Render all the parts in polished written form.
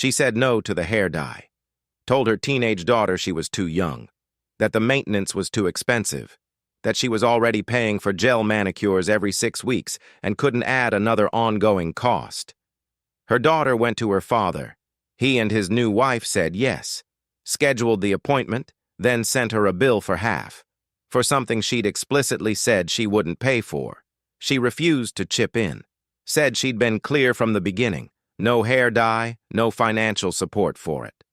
She said no to the hair dye, told her teenage daughter she was too young, that the maintenance was too expensive, that she was already paying for gel manicures every 6 weeks and couldn't add another ongoing cost. Her daughter went to her father. He and his new wife said yes, scheduled the appointment, then sent her a bill for half, for something she'd explicitly said she wouldn't pay for. She refused to chip in, said she'd been clear from the beginning, no hair dye, no financial support for it.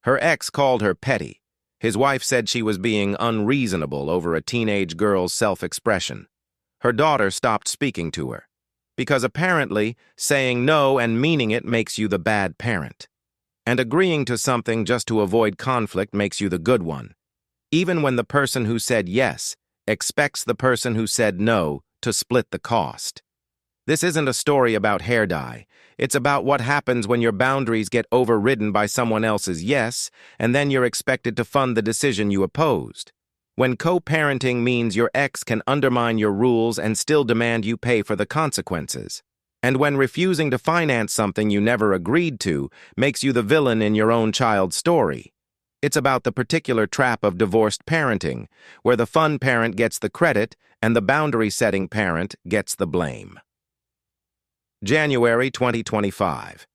Her ex called her petty. His wife said she was being unreasonable over a teenage girl's self-expression. Her daughter stopped speaking to her, because apparently saying no and meaning it makes you the bad parent. And agreeing to something just to avoid conflict makes you the good one, even when the person who said yes expects the person who said no to split the cost. This isn't a story about hair dye. It's about what happens when your boundaries get overridden by someone else's yes, and then you're expected to fund the decision you opposed. When co-parenting means your ex can undermine your rules and still demand you pay for the consequences. And when refusing to finance something you never agreed to makes you the villain in your own child's story. It's about the particular trap of divorced parenting, where the fun parent gets the credit and the boundary-setting parent gets the blame. January 2025.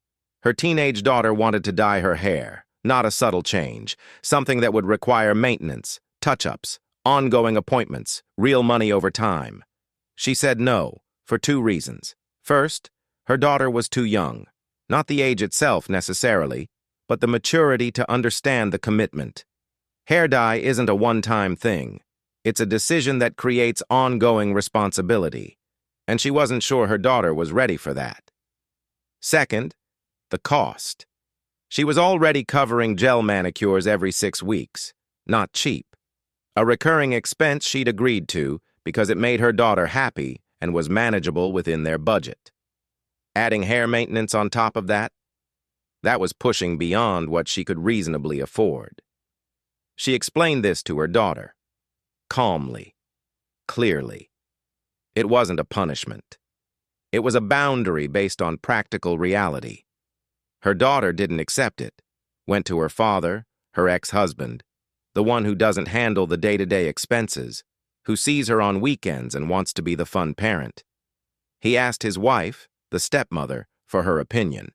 Her teenage daughter wanted to dye her hair, not a subtle change, something that would require maintenance, touch-ups, ongoing appointments, real money over time. She said no, for 2 reasons. First, her daughter was too young, not the age itself necessarily, but the maturity to understand the commitment. Hair dye isn't a one-time thing. It's a decision that creates ongoing responsibility, and she wasn't sure her daughter was ready for that. Second, the cost. She was already covering gel manicures every 6 weeks, not cheap. A recurring expense she'd agreed to because it made her daughter happy and was manageable within their budget. Adding hair maintenance on top of that was pushing beyond what she could reasonably afford. She explained this to her daughter, calmly, clearly. It wasn't a punishment. It was a boundary based on practical reality. Her daughter didn't accept it, went to her father, her ex-husband, the one who doesn't handle the day-to-day expenses, who sees her on weekends and wants to be the fun parent. He asked his wife, the stepmother, for her opinion.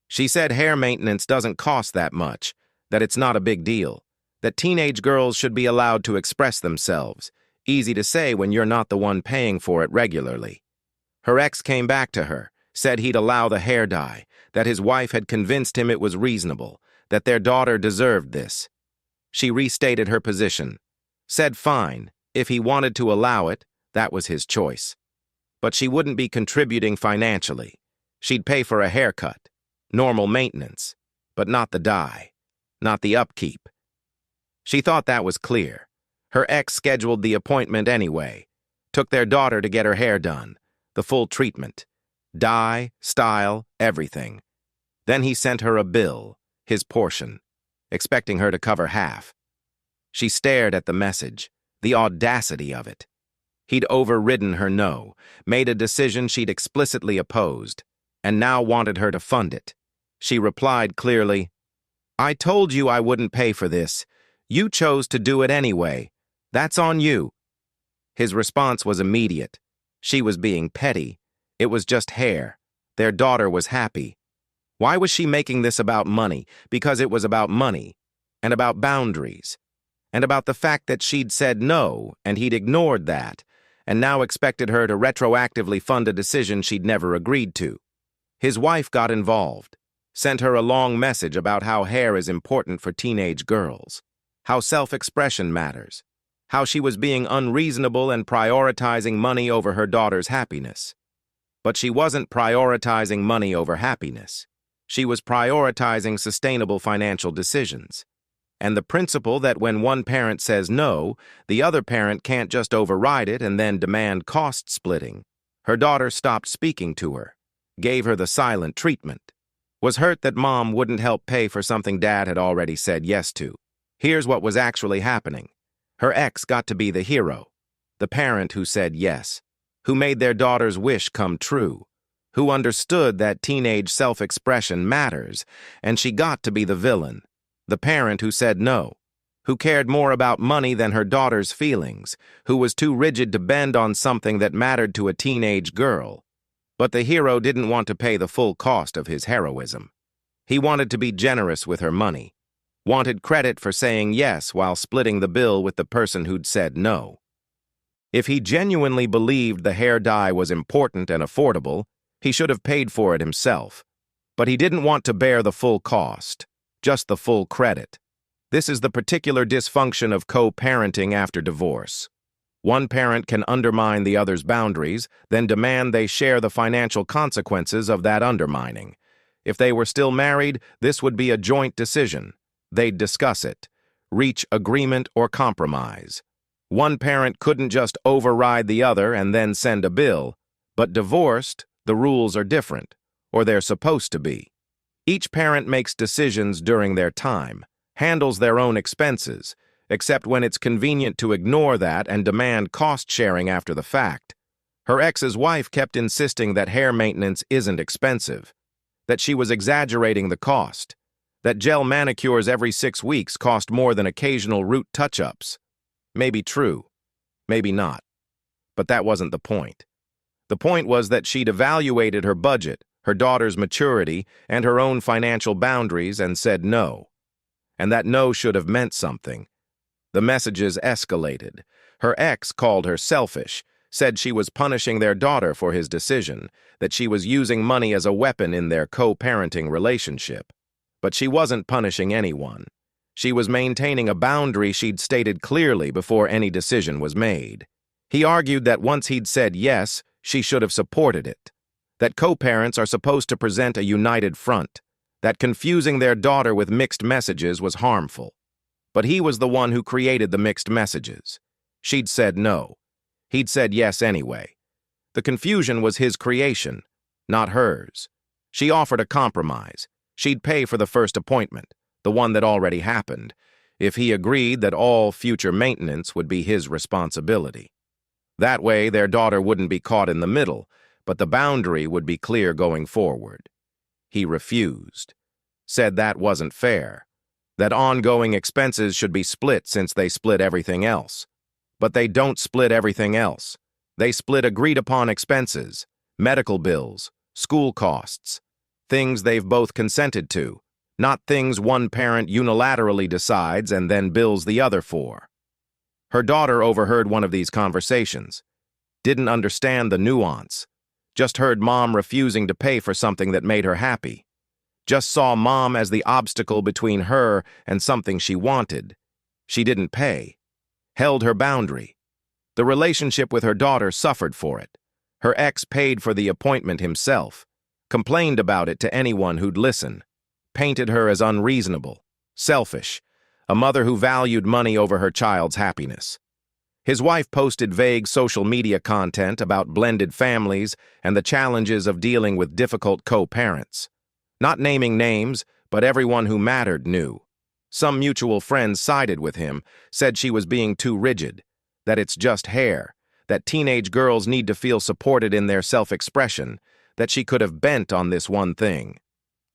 She said hair maintenance doesn't cost that much, that it's not a big deal, that teenage girls should be allowed to express themselves. Easy to say when you're not the one paying for it regularly. Her ex came back to her, said he'd allow the hair dye, that his wife had convinced him it was reasonable, that their daughter deserved this. She restated her position, said fine, if he wanted to allow it, that was his choice. But she wouldn't be contributing financially. She'd pay for a haircut, normal maintenance, but not the dye, not the upkeep. She thought that was clear. Her ex scheduled the appointment anyway, took their daughter to get her hair done, the full treatment, dye, style, everything. Then he sent her a bill, his portion, expecting her to cover half. She stared at the message, the audacity of it. He'd overridden her no, made a decision she'd explicitly opposed, and now wanted her to fund it. She replied clearly, "I told you I wouldn't pay for this. You chose to do it anyway. That's on you." His response was immediate. She was being petty. It was just hair. Their daughter was happy. Why was she making this about money? Because it was about money, and about boundaries, and about the fact that she'd said no, and he'd ignored that, and now expected her to retroactively fund a decision she'd never agreed to. His wife got involved, sent her a long message about how hair is important for teenage girls, how self-expression matters, how she was being unreasonable and prioritizing money over her daughter's happiness. But she wasn't prioritizing money over happiness. She was prioritizing sustainable financial decisions. And the principle that when one parent says no, the other parent can't just override it and then demand cost splitting. Her daughter stopped speaking to her, gave her the silent treatment, was hurt that mom wouldn't help pay for something dad had already said yes to. Here's what was actually happening. Her ex got to be the hero, the parent who said yes, who made their daughter's wish come true, who understood that teenage self-expression matters, and she got to be the villain, the parent who said no, who cared more about money than her daughter's feelings, who was too rigid to bend on something that mattered to a teenage girl. But the hero didn't want to pay the full cost of his heroism. He wanted to be generous with her money, wanted credit for saying yes while splitting the bill with the person who'd said no. If he genuinely believed the hair dye was important and affordable, he should have paid for it himself. But he didn't want to bear the full cost, just the full credit. This is the particular dysfunction of co-parenting after divorce. One parent can undermine the other's boundaries, then demand they share the financial consequences of that undermining. If they were still married, this would be a joint decision. They'd discuss it, reach agreement or compromise. One parent couldn't just override the other and then send a bill, but divorced, the rules are different, or they're supposed to be. Each parent makes decisions during their time, handles their own expenses, except when it's convenient to ignore that and demand cost-sharing after the fact. Her ex's wife kept insisting that hair maintenance isn't expensive, that she was exaggerating the cost, that gel manicures every 6 weeks cost more than occasional root touch-ups. Maybe true, maybe not. But that wasn't the point. The point was that she'd evaluated her budget, her daughter's maturity, and her own financial boundaries and said no. And that no should have meant something. The messages escalated. Her ex called her selfish, said she was punishing their daughter for his decision, that she was using money as a weapon in their co-parenting relationship. But she wasn't punishing anyone. She was maintaining a boundary she'd stated clearly before any decision was made. He argued that once he'd said yes, she should have supported it. That co-parents are supposed to present a united front. That confusing their daughter with mixed messages was harmful. But he was the one who created the mixed messages. She'd said no. He'd said yes anyway. The confusion was his creation, not hers. She offered a compromise. She'd pay for the first appointment, the one that already happened, if he agreed that all future maintenance would be his responsibility. That way, their daughter wouldn't be caught in the middle, but the boundary would be clear going forward. He refused, said that wasn't fair, that ongoing expenses should be split since they split everything else. But they don't split everything else. They split agreed-upon expenses, medical bills, school costs, things they've both consented to, not things one parent unilaterally decides and then bills the other for. Her daughter overheard one of these conversations, didn't understand the nuance, just heard mom refusing to pay for something that made her happy, just saw mom as the obstacle between her and something she wanted. She didn't pay, held her boundary. The relationship with her daughter suffered for it. Her ex paid for the appointment himself, complained about it to anyone who'd listen, painted her as unreasonable, selfish, a mother who valued money over her child's happiness. His wife posted vague social media content about blended families and the challenges of dealing with difficult co-parents. Not naming names, but everyone who mattered knew. Some mutual friends sided with him, said she was being too rigid, that it's just hair, that teenage girls need to feel supported in their self-expression, that she could have bent on this one thing.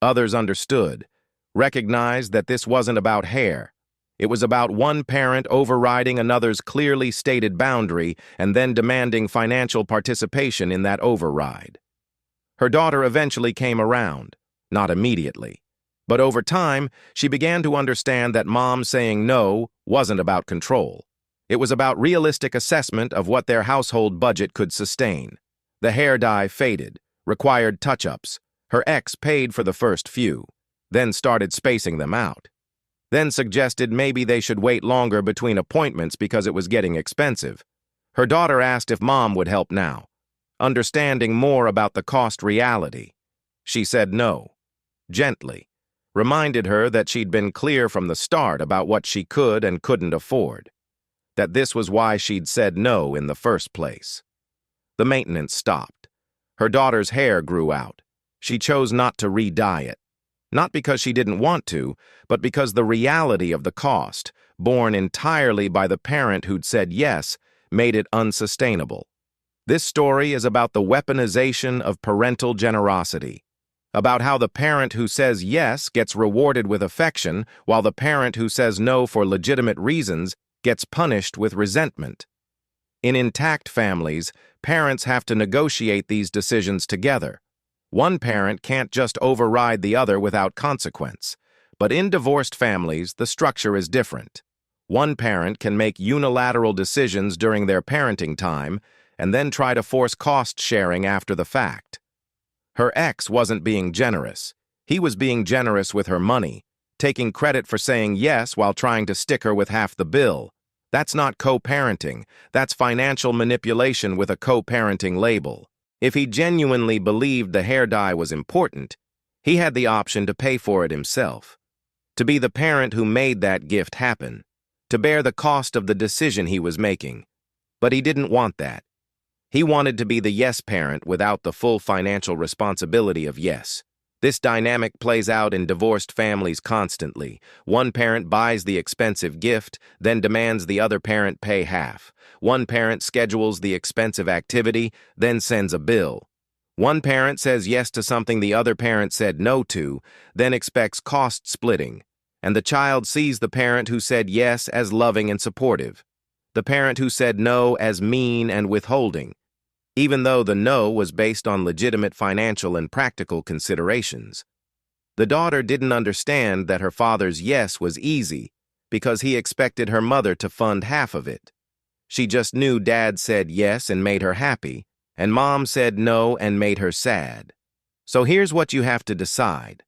Others understood, recognized that this wasn't about hair. It was about one parent overriding another's clearly stated boundary and then demanding financial participation in that override. Her daughter eventually came around, not immediately. But over time, she began to understand that mom saying no wasn't about control. It was about realistic assessment of what their household budget could sustain. The hair dye faded, required touch-ups. Her ex paid for the first few, then started spacing them out. Then suggested maybe they should wait longer between appointments because it was getting expensive. Her daughter asked if mom would help now, understanding more about the cost reality. She said no, gently, reminded her that she'd been clear from the start about what she could and couldn't afford, that this was why she'd said no in the first place. The maintenance stopped. Her daughter's hair grew out. She chose not to re-dye it. Not because she didn't want to, but because the reality of the cost, borne entirely by the parent who'd said yes, made it unsustainable. This story is about the weaponization of parental generosity, about how the parent who says yes gets rewarded with affection, while the parent who says no for legitimate reasons gets punished with resentment. In intact families, parents have to negotiate these decisions together. One parent can't just override the other without consequence. But in divorced families, the structure is different. One parent can make unilateral decisions during their parenting time and then try to force cost sharing after the fact. Her ex wasn't being generous. He was being generous with her money, taking credit for saying yes while trying to stick her with half the bill. That's not co-parenting. That's financial manipulation with a co-parenting label. If he genuinely believed the hair dye was important, he had the option to pay for it himself, to be the parent who made that gift happen, to bear the cost of the decision he was making. But he didn't want that. He wanted to be the yes parent without the full financial responsibility of yes. This dynamic plays out in divorced families constantly. One parent buys the expensive gift, then demands the other parent pay half. One parent schedules the expensive activity, then sends a bill. One parent says yes to something the other parent said no to, then expects cost splitting. And the child sees the parent who said yes as loving and supportive, the parent who said no as mean and withholding, even though the no was based on legitimate financial and practical considerations. The daughter didn't understand that her father's yes was easy because he expected her mother to fund half of it. She just knew dad said yes and made her happy, and mom said no and made her sad. So here's what you have to decide.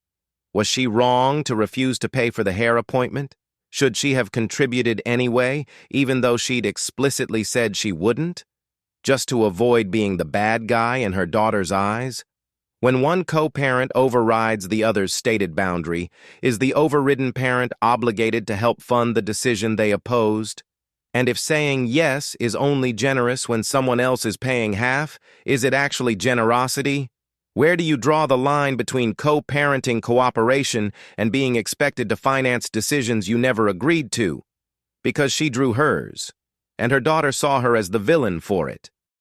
Was she wrong to refuse to pay for the hair appointment? Should she have contributed anyway, even though she'd explicitly said she wouldn't, just to avoid being the bad guy in her daughter's eyes? When one co-parent overrides the other's stated boundary, is the overridden parent obligated to help fund the decision they opposed? And if saying yes is only generous when someone else is paying half, is it actually generosity? Where do you draw the line between co-parenting cooperation and being expected to finance decisions you never agreed to? Because she drew hers, and her daughter saw her as the villain for it.